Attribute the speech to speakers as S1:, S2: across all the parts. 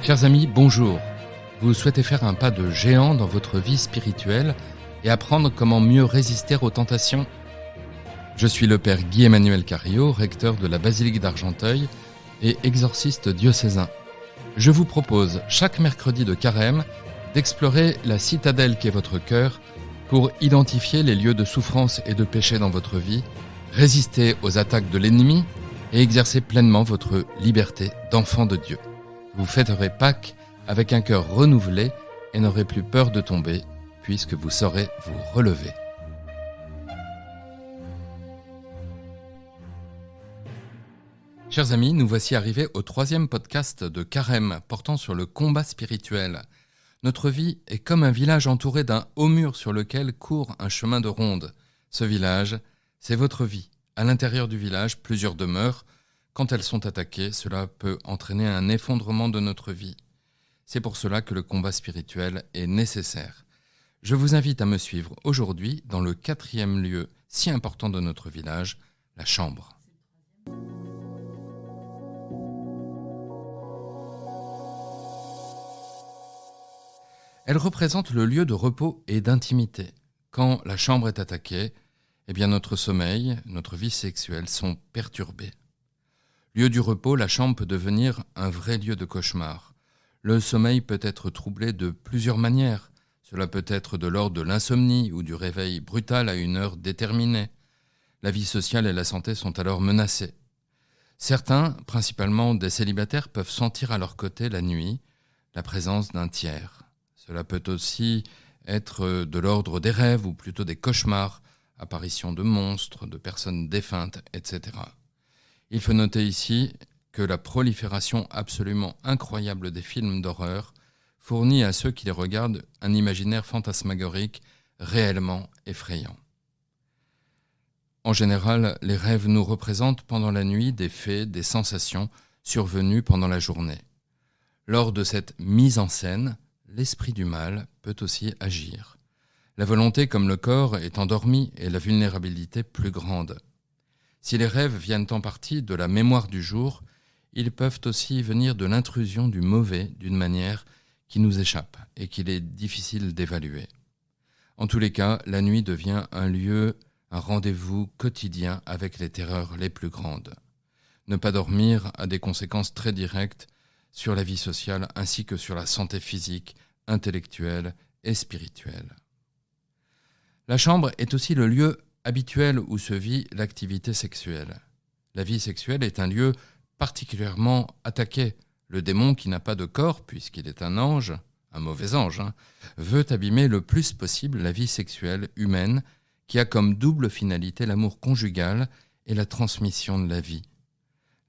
S1: Chers amis, bonjour. Vous souhaitez faire un pas de géant dans votre vie spirituelle et apprendre comment mieux résister aux tentations ? Je suis le père Guy-Emmanuel Cario, recteur de la basilique d'Argenteuil et exorciste diocésain. Je vous propose chaque mercredi de carême d'explorer la citadelle qu'est votre cœur pour identifier les lieux de souffrance et de péché dans votre vie, résister aux attaques de l'ennemi et exercer pleinement votre liberté d'enfant de Dieu. Vous fêterez Pâques avec un cœur renouvelé et n'aurez plus peur de tomber, puisque vous saurez vous relever. Chers amis, nous voici arrivés au 3e podcast de Carême portant sur le combat spirituel. Notre vie est comme un village entouré d'un haut mur sur lequel court un chemin de ronde. Ce village, c'est votre vie. À l'intérieur du village, plusieurs demeures. Quand elles sont attaquées, cela peut entraîner un effondrement de notre vie. C'est pour cela que le combat spirituel est nécessaire. Je vous invite à me suivre aujourd'hui dans le 4e lieu si important de notre village, la chambre. Elle représente le lieu de repos et d'intimité. Quand la chambre est attaquée, notre sommeil, notre vie sexuelle sont perturbés. Lieu du repos, la chambre peut devenir un vrai lieu de cauchemar. Le sommeil peut être troublé de plusieurs manières. Cela peut être de l'ordre de l'insomnie ou du réveil brutal à une heure déterminée. La vie sociale et la santé sont alors menacées. Certains, principalement des célibataires, peuvent sentir à leur côté la nuit la présence d'un tiers. Cela peut aussi être de l'ordre des rêves ou plutôt des cauchemars, apparition de monstres, de personnes défuntes, etc. Il faut noter ici que la prolifération absolument incroyable des films d'horreur fournit à ceux qui les regardent un imaginaire fantasmagorique réellement effrayant. En général, les rêves nous représentent pendant la nuit des faits, des sensations survenues pendant la journée. Lors de cette mise en scène, l'esprit du mal peut aussi agir. La volonté, comme le corps, est endormie et la vulnérabilité plus grande. Si les rêves viennent en partie de la mémoire du jour, ils peuvent aussi venir de l'intrusion du mauvais d'une manière qui nous échappe et qu'il est difficile d'évaluer. En tous les cas, la nuit devient un rendez-vous quotidien avec les terreurs les plus grandes. Ne pas dormir a des conséquences très directes sur la vie sociale ainsi que sur la santé physique, intellectuelle et spirituelle. La chambre est aussi le lieu habituel où se vit l'activité sexuelle. La vie sexuelle est un lieu particulièrement attaqué. Le démon, qui n'a pas de corps, puisqu'il est un ange, un mauvais ange, veut abîmer le plus possible la vie sexuelle humaine, qui a comme double finalité l'amour conjugal et la transmission de la vie.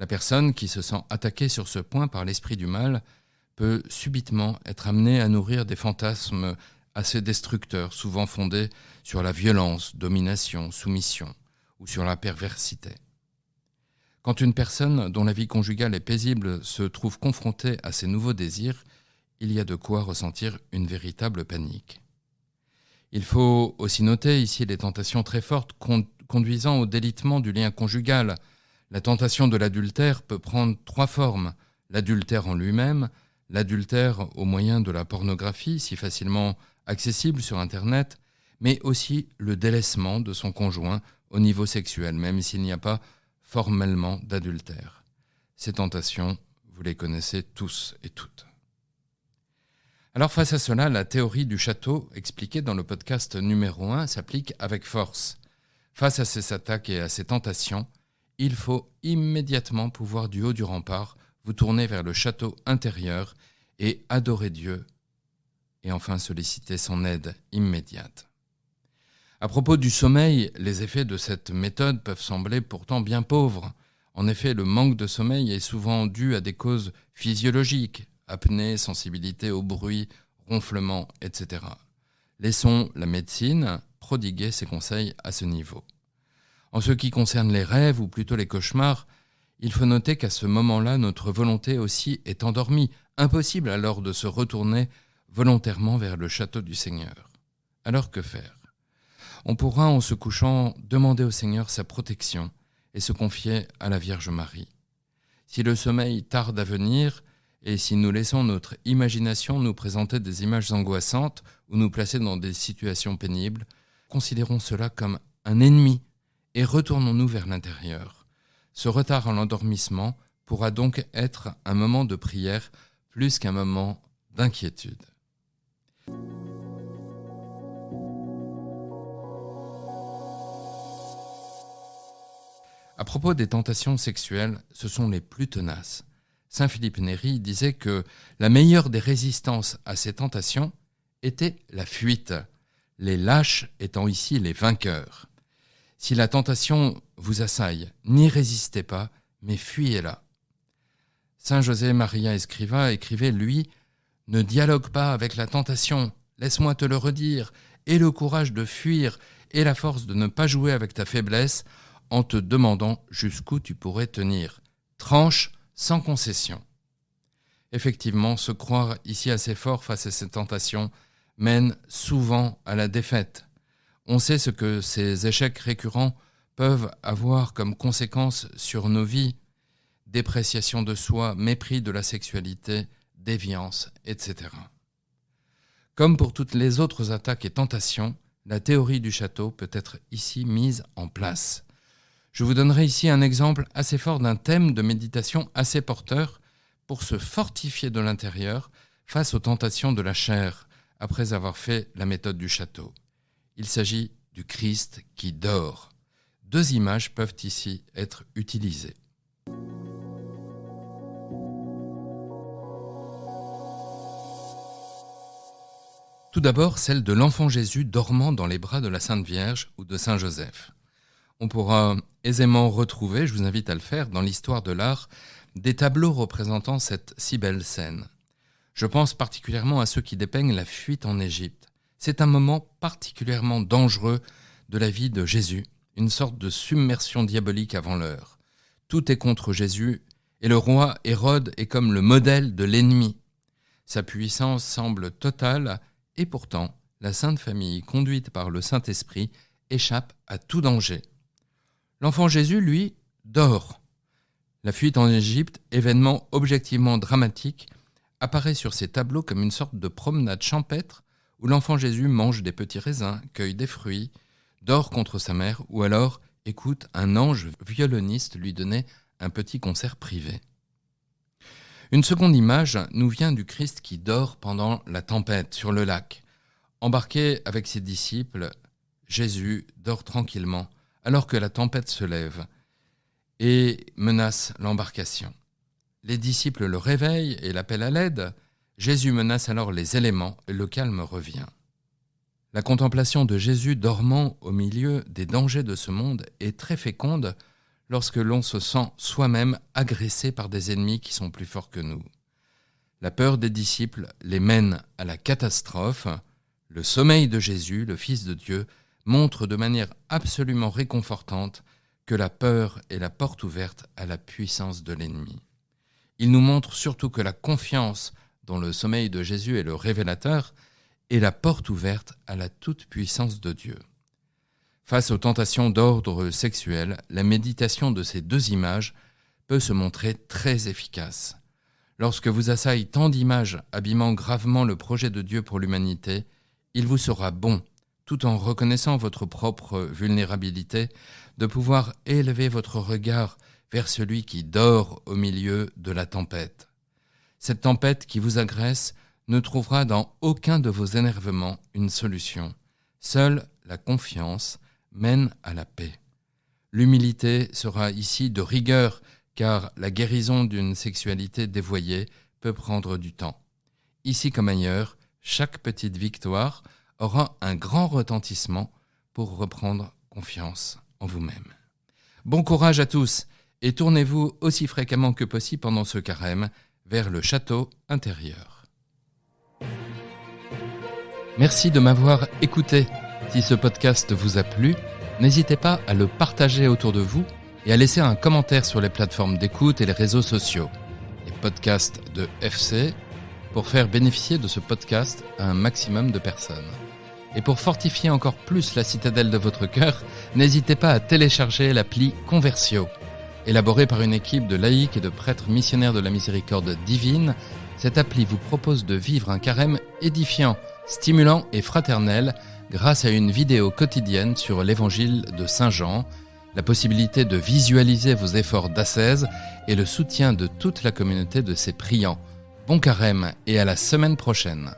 S1: La personne qui se sent attaquée sur ce point par l'esprit du mal peut subitement être amenée à nourrir des fantasmes assez destructeurs, souvent fondés sur la violence, domination, soumission ou sur la perversité. Quand une personne dont la vie conjugale est paisible se trouve confrontée à ces nouveaux désirs, il y a de quoi ressentir une véritable panique. Il faut aussi noter ici les tentations très fortes conduisant au délitement du lien conjugal. La tentation de l'adultère peut prendre 3 formes. L'adultère en lui-même, l'adultère au moyen de la pornographie, si facilement accessible sur Internet, mais aussi le délaissement de son conjoint au niveau sexuel, même s'il n'y a pas formellement d'adultère. Ces tentations, vous les connaissez tous et toutes. Alors face à cela, la théorie du château, expliquée dans le podcast numéro 1, s'applique avec force. Face à ces attaques et à ces tentations, il faut immédiatement pouvoir du haut du rempart vous tourner vers le château intérieur et adorer Dieu et enfin solliciter son aide immédiate. À propos du sommeil, les effets de cette méthode peuvent sembler pourtant bien pauvres. En effet, le manque de sommeil est souvent dû à des causes physiologiques, apnée, sensibilité au bruit, ronflement, etc. Laissons la médecine prodiguer ses conseils à ce niveau. En ce qui concerne les rêves, ou plutôt les cauchemars, il faut noter qu'à ce moment-là, notre volonté aussi est endormie. Impossible alors de se retourner volontairement vers le château du Seigneur. Alors que faire ? On pourra, en se couchant, demander au Seigneur sa protection et se confier à la Vierge Marie. Si le sommeil tarde à venir, Et si nous laissons notre imagination nous présenter des images angoissantes ou nous placer dans des situations pénibles, considérons cela comme un ennemi et retournons-nous vers l'intérieur. Ce retard en l'endormissement pourra donc être un moment de prière plus qu'un moment d'inquiétude. À propos des tentations sexuelles, ce sont les plus tenaces. Saint Philippe Néri disait que la meilleure des résistances à ces tentations était la fuite, les lâches étant ici les vainqueurs. Si la tentation vous assaille, n'y résistez pas, mais fuyez-la. Saint José Maria Escrivá écrivait, lui, « Ne dialogue pas avec la tentation, laisse-moi te le redire, aie le courage de fuir et la force de ne pas jouer avec ta faiblesse en te demandant jusqu'où tu pourrais tenir. Tranche sans concession. » Effectivement, se croire ici assez fort face à ces tentations mène souvent à la défaite. On sait ce que ces échecs récurrents peuvent avoir comme conséquence sur nos vies: dépréciation de soi, mépris de la sexualité, déviance, etc. Comme pour toutes les autres attaques et tentations, la théorie du château peut être ici mise en place. Je vous donnerai ici un exemple assez fort d'un thème de méditation assez porteur pour se fortifier de l'intérieur face aux tentations de la chair, après avoir fait la méthode du château. Il s'agit du Christ qui dort. 2 images peuvent ici être utilisées. Tout d'abord, celle de l'enfant Jésus dormant dans les bras de la Sainte Vierge ou de Saint Joseph. On pourra aisément retrouver, je vous invite à le faire, dans l'histoire de l'art, des tableaux représentant cette si belle scène. Je pense particulièrement à ceux qui dépeignent la fuite en Égypte. C'est un moment particulièrement dangereux de la vie de Jésus, une sorte de submersion diabolique avant l'heure. Tout est contre Jésus et le roi Hérode est comme le modèle de l'ennemi. Sa puissance semble totale et pourtant, la Sainte Famille, conduite par le Saint-Esprit, échappe à tout danger. L'enfant Jésus, lui, dort. La fuite en Égypte, événement objectivement dramatique, apparaît sur ces tableaux comme une sorte de promenade champêtre où l'enfant Jésus mange des petits raisins, cueille des fruits, dort contre sa mère ou alors écoute un ange violoniste lui donner un petit concert privé. Une seconde image nous vient du Christ qui dort pendant la tempête sur le lac. Embarqué avec ses disciples, Jésus dort tranquillement alors que la tempête se lève et menace l'embarcation. Les disciples le réveillent et l'appellent à l'aide. Jésus menace alors les éléments et le calme revient. La contemplation de Jésus dormant au milieu des dangers de ce monde est très féconde lorsque l'on se sent soi-même agressé par des ennemis qui sont plus forts que nous. La peur des disciples les mène à la catastrophe. Le sommeil de Jésus, le Fils de Dieu, montre de manière absolument réconfortante que la peur est la porte ouverte à la puissance de l'ennemi. Il nous montre surtout que la confiance dont le sommeil de Jésus est le révélateur est la porte ouverte à la toute-puissance de Dieu. Face aux tentations d'ordre sexuel, la méditation de ces 2 images peut se montrer très efficace. Lorsque vous assaillent tant d'images abîmant gravement le projet de Dieu pour l'humanité, il vous sera bon, tout en reconnaissant votre propre vulnérabilité, de pouvoir élever votre regard vers celui qui dort au milieu de la tempête. Cette tempête qui vous agresse ne trouvera dans aucun de vos énervements une solution. Seule la confiance mène à la paix. L'humilité sera ici de rigueur, car la guérison d'une sexualité dévoyée peut prendre du temps. Ici comme ailleurs, chaque petite victoire aura un grand retentissement pour reprendre confiance en vous-même. Bon courage à tous et tournez-vous aussi fréquemment que possible pendant ce carême vers le château intérieur. Merci de m'avoir écouté. Si ce podcast vous a plu, n'hésitez pas à le partager autour de vous et à laisser un commentaire sur les plateformes d'écoute et les réseaux sociaux, les podcasts de FC, pour faire bénéficier de ce podcast à un maximum de personnes. Et pour fortifier encore plus la citadelle de votre cœur, n'hésitez pas à télécharger l'appli Conversio, élaborée par une équipe de laïcs et de prêtres missionnaires de la miséricorde divine Cette appli vous propose de vivre un carême édifiant, stimulant et fraternel grâce à une vidéo quotidienne sur l'évangile de Saint Jean, la possibilité de visualiser vos efforts d'ascèse et le soutien de toute la communauté de ses priants. Bon carême et à la semaine prochaine.